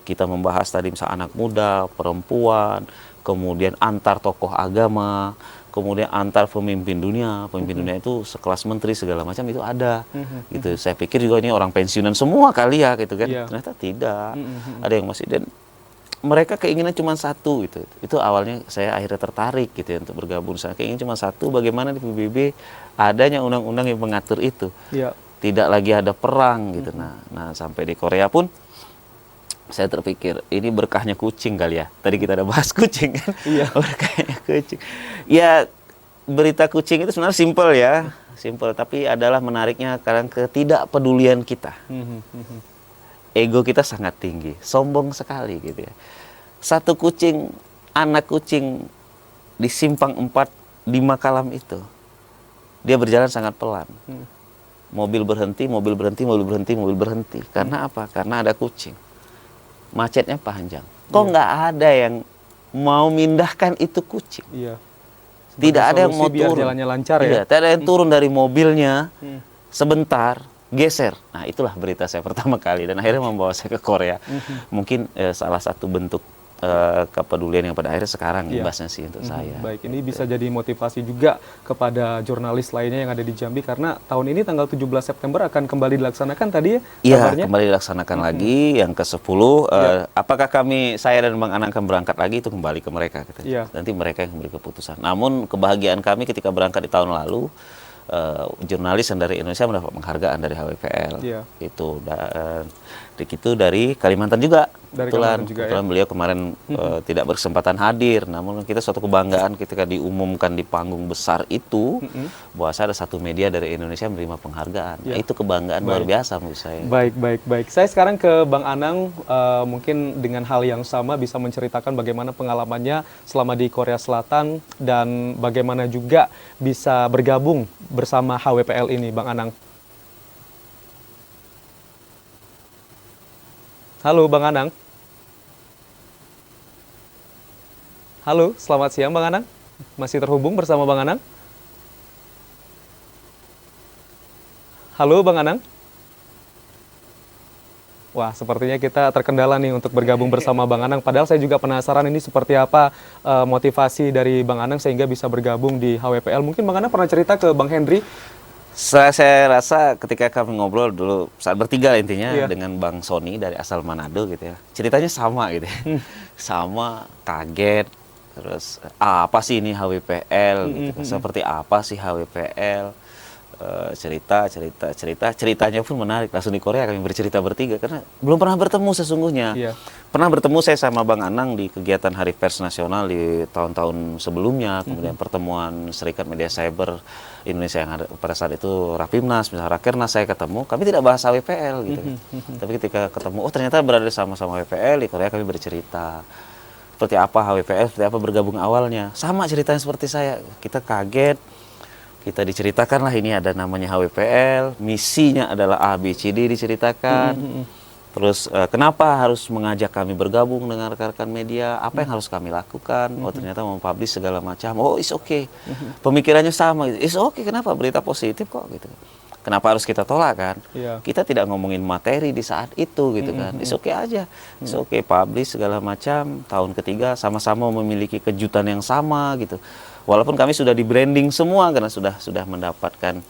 Kita membahas tadi misalnya anak muda, perempuan, kemudian antar tokoh agama, kemudian antar pemimpin dunia itu sekelas menteri segala macam itu ada. Gitu. Saya pikir juga ini orang pensiunan semua kali ya gitu kan. Ternyata tidak. Ada yang masih, dan mereka keinginan cuma satu gitu. Itu awalnya saya akhirnya tertarik gitu ya untuk bergabung. Saya keinginan cuma satu, bagaimana di PBB adanya undang-undang yang mengatur itu. Tidak lagi ada perang gitu. Nah, sampai di Korea pun saya terpikir, ini berkahnya kucing kali ya. Tadi kita ada bahas kucing kan. Berkahnya kucing. Ya, berita kucing itu sebenarnya simpel ya. Simpel, tapi adalah menariknya karena ketidakpedulian kita. Ego kita sangat tinggi, sombong sekali gitu ya. Satu kucing, anak kucing di simpang 4 di Makalam itu, dia berjalan sangat pelan. Mobil berhenti, mobil berhenti, mobil berhenti, mobil berhenti. Karena apa? Karena ada kucing. Macetnya panjang. Kok nggak ada yang mau mindahkan itu kucing? Tidak ada yang mau turun. Jalannya lancar ya. Tidak ada yang turun dari mobilnya sebentar, geser. Nah, itulah berita saya pertama kali, dan akhirnya membawa saya ke Korea. Mungkin salah satu bentuk kepedulian yang pada akhirnya sekarang imbasnya sih untuk saya. Baik, ini bisa jadi motivasi juga kepada jurnalis lainnya yang ada di Jambi, karena tahun ini tanggal 17 September akan kembali dilaksanakan tadi ya? Iya, kembali dilaksanakan lagi yang ke-10. Apakah saya dan Bang Anang akan berangkat lagi, itu kembali ke mereka. Nanti mereka yang memberi keputusan. Namun kebahagiaan kami ketika berangkat di tahun lalu, jurnalis yang dari Indonesia mendapat penghargaan dari HWPL. Iya. Itu dan itu dari Kalimantan juga. Dari Kebetulan, Kalimantan juga, kebetulan beliau kemarin tidak berkesempatan hadir, namun kita suatu kebanggaan ketika diumumkan di panggung besar itu bahwa ada satu media dari Indonesia menerima penghargaan. Ya. Itu kebanggaan luar biasa menurut saya. Baik. Saya sekarang ke Bang Anang, mungkin dengan hal yang sama bisa menceritakan bagaimana pengalamannya selama di Korea Selatan dan bagaimana juga bisa bergabung bersama HWPL ini, Bang Anang. Halo Bang Anang. Halo, selamat siang Bang Anang. Masih terhubung bersama Bang Anang? Halo Bang Anang. Wah, sepertinya kita terkendala nih untuk bergabung bersama Bang Anang. Padahal saya juga penasaran ini seperti apa motivasi dari Bang Anang sehingga bisa bergabung di HWPL. Mungkin Bang Anang pernah cerita ke Bang Henry. Saya rasa ketika kami ngobrol dulu saat bertiga intinya dengan Bang Sony dari asal Manado gitu ya. Ceritanya sama gitu ya. Sama, kaget, terus apa sih ini HWPL gitu. Seperti apa sih HWPL? Ceritanya pun menarik. Langsung di Korea kami bercerita bertiga karena belum pernah bertemu sesungguhnya. Pernah bertemu saya sama Bang Anang di kegiatan Hari Pers Nasional di tahun-tahun sebelumnya, kemudian pertemuan Serikat Media Cyber Indonesia yang ada pada saat itu Rapimnas, misalnya Rakernas, saya ketemu, kami tidak bahas HWPL gitu. Tapi ketika ketemu, oh ternyata berada sama-sama HWPL, di Korea kami bercerita seperti apa HWPL, seperti apa bergabung awalnya. Sama ceritanya seperti saya, kita kaget. Kita diceritakan lah ini ada namanya HWPL, misinya adalah A, B, C, D diceritakan. Terus kenapa harus mengajak kami bergabung dengan rekan-rekan media, apa yang harus kami lakukan, oh ternyata mempublish segala macam, oh it's okay. Pemikirannya sama, it's okay, kenapa berita positif kok gitu. Kenapa harus kita tolak kan? Kita tidak ngomongin materi di saat itu gitu kan, it's okay aja. It's okay, publish segala macam, tahun ketiga sama-sama memiliki kejutan yang sama gitu. Walaupun kami sudah di branding semua karena sudah mendapatkan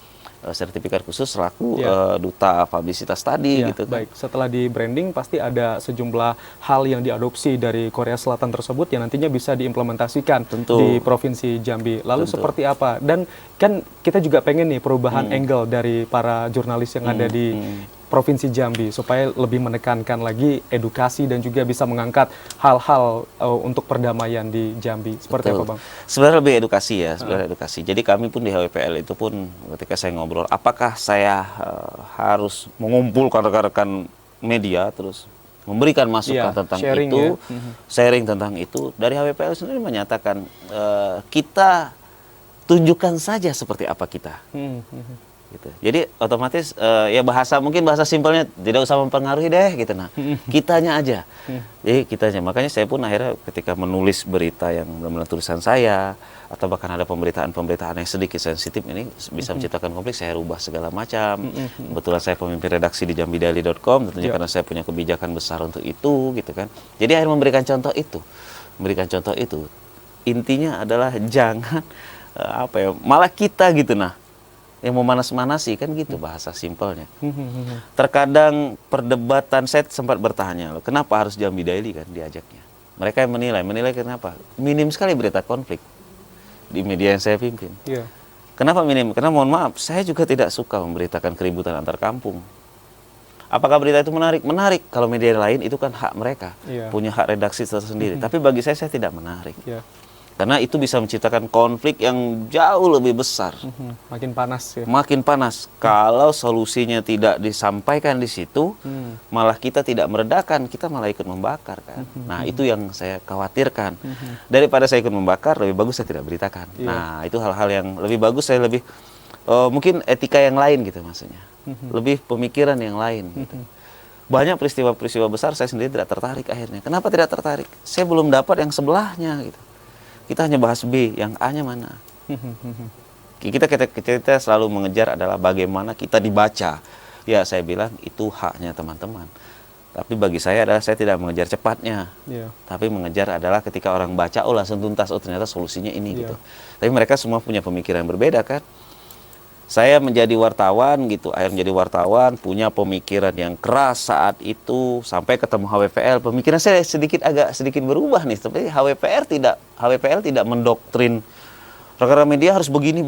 sertifikat khusus selaku duta publisitas tadi gitu kan. Baik, setelah di branding pasti ada sejumlah hal yang diadopsi dari Korea Selatan tersebut yang nantinya bisa diimplementasikan di Provinsi Jambi. Lalu seperti apa? Dan kan kita juga pengen nih perubahan angle dari para jurnalis yang ada di Provinsi Jambi supaya lebih menekankan lagi edukasi dan juga bisa mengangkat hal-hal untuk perdamaian di Jambi. Seperti apa Bang? Sebenarnya lebih edukasi ya, sebenarnya edukasi. Jadi kami pun di HWPL itu pun ketika saya ngobrol, apakah saya harus mengumpulkan rekan-rekan media terus memberikan masukan tentang sharing itu, sharing tentang itu. Dari HWPL sendiri menyatakan kita tunjukkan saja seperti apa kita. Gitu. Jadi otomatis ya mungkin bahasa simpelnya tidak usah mempengaruhi deh gitu nah. Kitanya aja. Jadi kitanya. Makanya saya pun akhirnya ketika menulis berita yang benar-benar tulisan saya atau bahkan ada pemberitaan yang sedikit sensitif ini bisa menciptakan konflik, saya rubah segala macam. Kebetulan saya pemimpin redaksi di jambidaily.com, tentunya karena saya punya kebijakan besar untuk itu gitu kan. Jadi akhirnya memberikan contoh itu. Intinya adalah jangan malah kita gitu nah yang memanas-manasi kan gitu bahasa simpelnya. Terkadang perdebatan saya sempat bertanya, kenapa harus Jambi Daily kan diajaknya? Mereka yang menilai kenapa? Minim sekali berita konflik di media yang saya pimpin. Kenapa minim? Karena mohon maaf, saya juga tidak suka memberitakan keributan antar kampung. Apakah berita itu menarik? Menarik. Kalau media lain itu kan hak mereka, punya hak redaksi tersendiri. Tapi bagi saya tidak menarik. Karena itu bisa menciptakan konflik yang jauh lebih besar. Makin panas ya. Makin panas. Kalau solusinya tidak disampaikan di situ, malah kita tidak meredakan, kita malah ikut membakar kan. Nah, itu yang saya khawatirkan. Daripada saya ikut membakar, lebih bagus saya tidak beritakan. Nah, itu hal-hal yang lebih bagus, saya lebih mungkin etika yang lain gitu maksudnya. Lebih pemikiran yang lain gitu. Banyak peristiwa-peristiwa besar saya sendiri tidak tertarik akhirnya. Kenapa tidak tertarik? Saya belum dapat yang sebelahnya gitu. Kita hanya bahas B, yang A-nya mana? Kita selalu mengejar adalah bagaimana kita dibaca. Ya, saya bilang itu haknya teman-teman. Tapi bagi saya adalah saya tidak mengejar cepatnya. Tapi mengejar adalah ketika orang baca, oh langsung tuntas, oh ternyata solusinya ini gitu. Tapi mereka semua punya pemikiran berbeda kan. Saya menjadi wartawan gitu, akhirnya menjadi wartawan, punya pemikiran yang keras saat itu, sampai ketemu HWPL, pemikiran saya agak sedikit berubah nih, tapi HWPL tidak mendoktrin rekan-rekan media harus begini,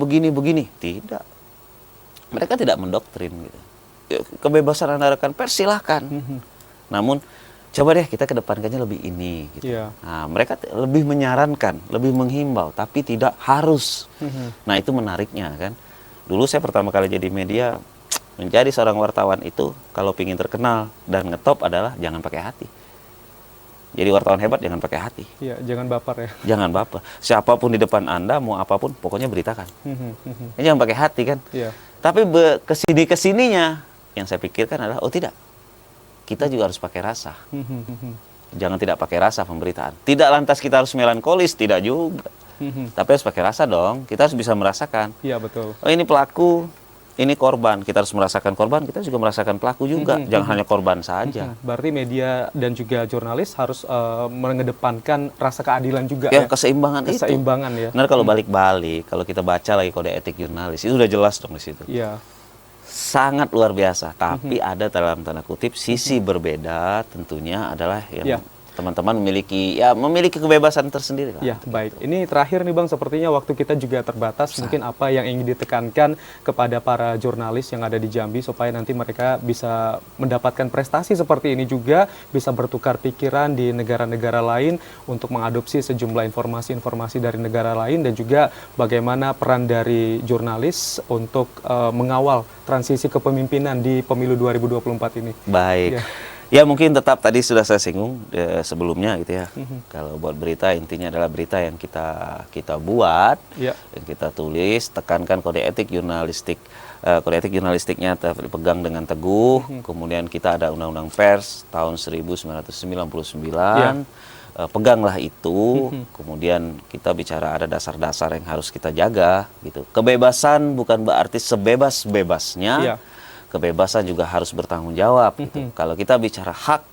tidak. Mereka tidak mendoktrin gitu. Kebebasan Anda rekan pers silahkan. Namun coba deh kita kedepankannya lebih ini gitu. Nah, mereka lebih menyarankan, lebih menghimbau, tapi tidak harus. Nah, itu menariknya kan. Dulu saya pertama kali jadi media, menjadi seorang wartawan itu kalau ingin terkenal dan ngetop adalah jangan pakai hati. Jadi wartawan hebat jangan pakai hati. Iya, jangan baper ya. Jangan baper. Siapapun di depan Anda mau apapun pokoknya beritakan. Jangan pakai hati kan. Iya. Tapi kesininya yang saya pikirkan adalah oh tidak. Kita juga harus pakai rasa. Jangan tidak pakai rasa pemberitaan. Tidak lantas kita harus melankolis, tidak juga. Tapi harus pakai rasa dong. Kita harus bisa merasakan. Iya, betul. Oh, ini pelaku, ini korban. Kita harus merasakan korban, kita juga merasakan pelaku juga. Jangan hanya korban saja. Berarti media dan juga jurnalis harus mengedepankan rasa keadilan juga Ya, ya. keseimbangan itu. Keseimbangan ya. Benar, kalau balik-balik, kalau kita baca lagi kode etik jurnalis, itu udah jelas dong di situ. Iya. Sangat luar biasa, tapi ada dalam tanda kutip sisi berbeda tentunya adalah yang teman-teman memiliki kebebasan tersendiri lah. Ya, baik. Ini terakhir nih Bang, sepertinya waktu kita juga terbatas. Mungkin apa yang ingin ditekankan kepada para jurnalis yang ada di Jambi supaya nanti mereka bisa mendapatkan prestasi seperti ini juga, bisa bertukar pikiran di negara-negara lain untuk mengadopsi sejumlah informasi-informasi dari negara lain, dan juga bagaimana peran dari jurnalis untuk mengawal transisi kepemimpinan di pemilu 2024 ini. Baik. Ya. Ya, mungkin tetap tadi sudah saya singgung sebelumnya gitu ya. Kalau buat berita, intinya adalah berita yang kita buat, yang kita tulis, tekankan kode etik jurnalistik. Kode etik jurnalistiknya dipegang dengan teguh. Kemudian kita ada Undang-Undang Pers tahun 1999. Peganglah itu. Kemudian kita bicara ada dasar-dasar yang harus kita jaga gitu. Kebebasan bukan berarti sebebas-bebasnya. Kebebasan juga harus bertanggung jawab gitu. Kalau kita bicara hak,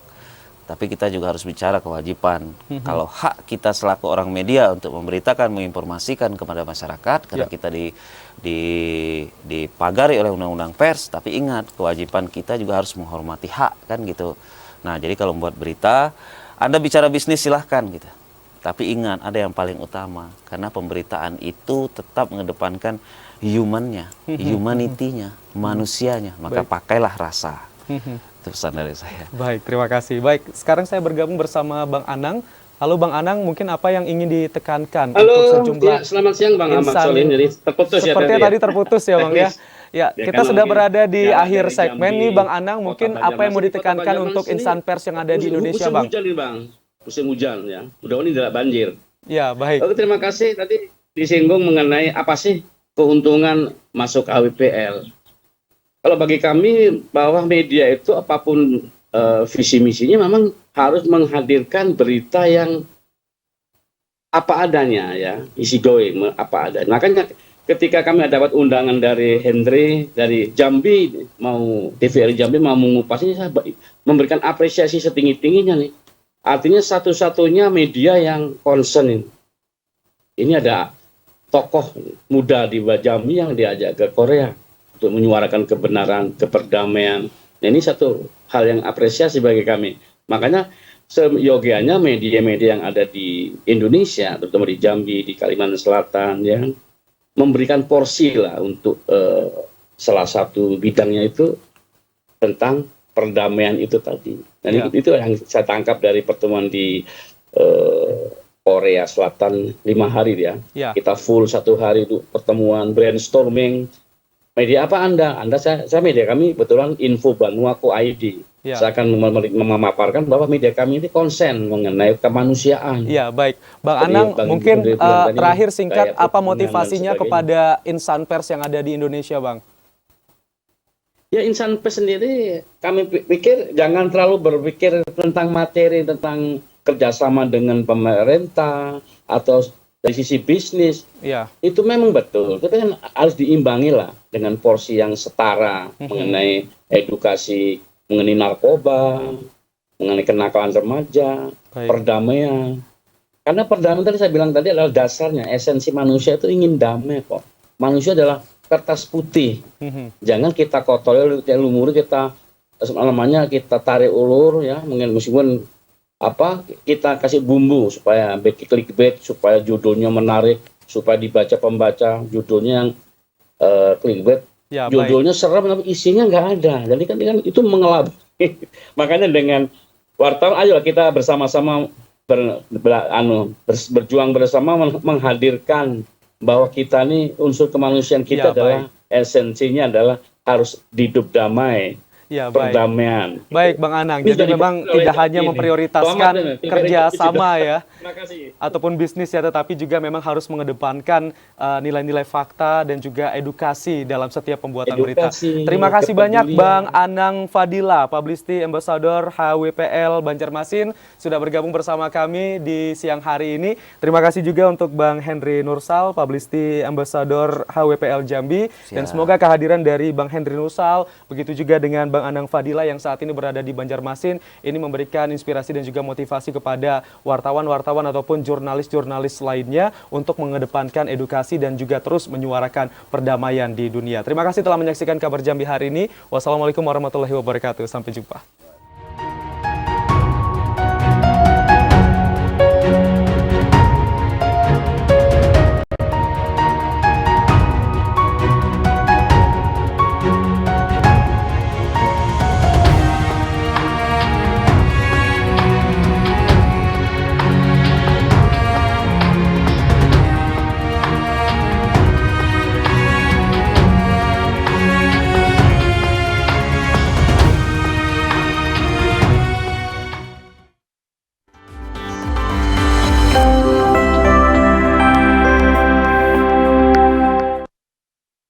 tapi kita juga harus bicara kewajiban. Kalau hak kita selaku orang media untuk memberitakan, menginformasikan kepada masyarakat, karena kita dipagari oleh Undang-Undang Pers, tapi ingat kewajiban kita juga harus menghormati hak kan gitu. Nah, jadi kalau membuat berita, Anda bicara bisnis silahkan gitu. Tapi ingat ada yang paling utama, karena pemberitaan itu tetap mengedepankan humannya, humanity-nya, manusianya, maka pakailah rasa. Itu pesan dari saya. Baik, terima kasih. Baik, sekarang saya bergabung bersama Bang Anang. Halo Bang Anang, mungkin apa yang ingin ditekankan untuk sejumlah selamat siang Bang Ahmad Solin. Jadi terputus sepertinya tadi terputus ya Bang ya. Ya, kita sudah berada di akhir segmen nih Bang Anang. Mungkin apa yang mau ditekankan untuk insan pers yang ada di Indonesia Bang? Musim hujan nih Bang, musim hujan ya. Mudah-mudahan tidak banjir. Ya, baik. Oke, terima kasih. Tadi disinggung mengenai apa sih keuntungan masuk AWPL. Kalau bagi kami bahwa media itu apapun visi misinya memang harus menghadirkan berita yang apa adanya ya, easy going apa adanya. Makanya ketika kami dapat undangan dari Hendry dari Jambi, mau TVRI Jambi mau mengupas ini, saya memberikan apresiasi setinggi-tingginya nih. Artinya satu-satunya media yang concern ini. Ini ada tokoh muda di Jambi yang diajak ke Korea untuk menyuarakan kebenaran, keperdamaian. Nah, ini satu hal yang apresiasi bagi kami. Makanya seyogianya media-media yang ada di Indonesia, terutama di Jambi, di Kalimantan Selatan, ya, memberikan porsi lah untuk salah satu bidangnya itu tentang perdamaian itu tadi. Dan itu yang saya tangkap dari pertemuan di Korea Selatan 5 hari ya. Kita full 1 hari itu pertemuan brainstorming. Media apa Anda? Saya media kami betulan Info Banua.co ID. Saya akan memaparkan bahwa media kami ini konsen mengenai kemanusiaan. Iya, baik. Bang Anang, mungkin terakhir singkat apa motivasinya kepada insan pers yang ada di Indonesia, Bang? Ya, insan pers sendiri kami pikir jangan terlalu berpikir tentang materi, tentang kerjasama dengan pemerintah atau dari sisi bisnis. Itu memang betul, tapi kan harus diimbangi lah dengan porsi yang setara mengenai edukasi, mengenai narkoba, mengenai kenakalan remaja, perdamaian. Karena perdamaian tadi saya bilang tadi adalah dasarnya, esensi manusia itu ingin damai kok. Manusia adalah kertas putih. Jangan kita kotori, lumuri, kita namanya kita tarik ulur ya, meskipun kita kasih bumbu supaya clickbait, supaya judulnya menarik, supaya dibaca pembaca, judulnya yang clickbait, Ya, baik. Judulnya serem tapi isinya nggak ada. Jadi kan itu mengelabui. Makanya dengan wartawan, ayo kita bersama-sama berjuang bersama menghadirkan bahwa kita nih unsur kemanusiaan kita Ya, adalah esensinya adalah harus hidup damai. Ya, baik. Perdamaian. Baik, Bang Anang. Ini Jadi memang tidak hanya memprioritaskan kerjasama ya, ataupun bisnis ya, tetapi juga memang harus mengedepankan nilai-nilai fakta dan juga edukasi dalam setiap pembuatan berita. Terima kasih banyak Bang Anang Fadila, Publicity Ambassador HWPL Banjarmasin, sudah bergabung bersama kami di siang hari ini. Terima kasih juga untuk Bang Henry Nursal, Publicity Ambassador HWPL Jambi. Dan semoga kehadiran dari Bang Henry Nursal, begitu juga dengan Bang Anang Fadila yang saat ini berada di Banjarmasin, ini memberikan inspirasi dan juga motivasi kepada wartawan-wartawan ataupun jurnalis-jurnalis lainnya untuk mengedepankan edukasi dan juga terus menyuarakan perdamaian di dunia. Terima kasih telah menyaksikan Kabar Jambi hari ini. Wassalamualaikum warahmatullahi wabarakatuh. Sampai jumpa.